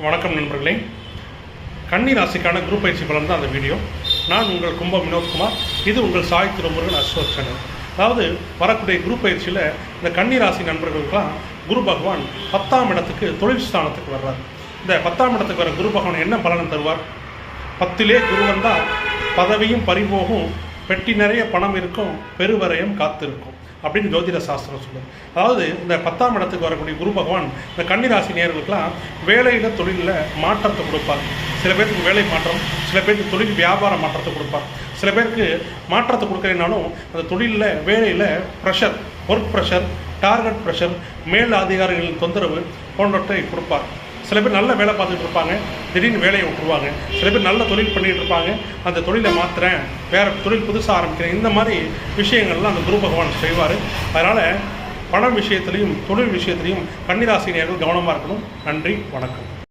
வணக்கம் நண்பர்களே. கன்னி ராசிக்கான குரூப் பயிற்சி பலன் தான் அந்த வீடியோ. நான் உங்கள் கும்ப வினோத்குமார். இது உங்கள் சாய் திருமுருகன் அஸ்ட்ரோ சேனல். அதாவது வரக்கூடிய குரூப் பயிற்சியில் இந்த கன்னி ராசி நண்பர்களுக்கெல்லாம் குரு பகவான் 10ஆம் இடத்துக்கு தொழில் ஸ்தானத்துக்கு வர்றார். இந்த 10ஆம் இடத்துக்கு வர குரு பகவான் என்ன பலனை தருவார்? 10லே குரு வந்தால் பதவியும் பறிபோகும், பெட்டி நிறைய பணம் இருக்கும், பெருவரையும் காத்திருக்கும் அப்படின்னு ஜோதிட சாஸ்திரம் சொல்லுது. அதாவது இந்த 10ஆம் இடத்துக்கு வரக்கூடிய குரு பகவான் இந்த கன்னிராசி நேயர்களுக்கெல்லாம் வேலையில் தொழிலில் மாற்றத்தை கொடுப்பார். சில பேருக்கு வேலை மாற்றம், சில பேருக்கு தொழில் வியாபார மாற்றத்தை கொடுப்பார். சில பேருக்கு மாற்றத்தை கொடுக்கறதுனாலும் அந்த தொழிலில் வேலையில் pressure, work pressure, target pressure, மேல் அதிகாரிகளின் தொந்தரவு போன்றவற்றை கொடுப்பார். சில பேர் நல்ல வேலை பார்த்துட்டு இருப்பாங்க, திடீர்னு வேலையை விட்டுருவாங்க. சில பேர் நல்ல தொழில் பண்ணிகிட்டு இருப்பாங்க, அந்த தொழிலை மாற்றுறேன், வேறு தொழில் புதுசாக ஆரம்பிக்கிறேன். இந்த மாதிரி விஷயங்கள்லாம் அந்த குரு பகவான் செய்வார். அதனால் பண விஷயத்துலையும் தொழில் விஷயத்துலையும் கன்னிராசினியர்கள் கவனமாக இருக்கணும். நன்றி, வணக்கம்.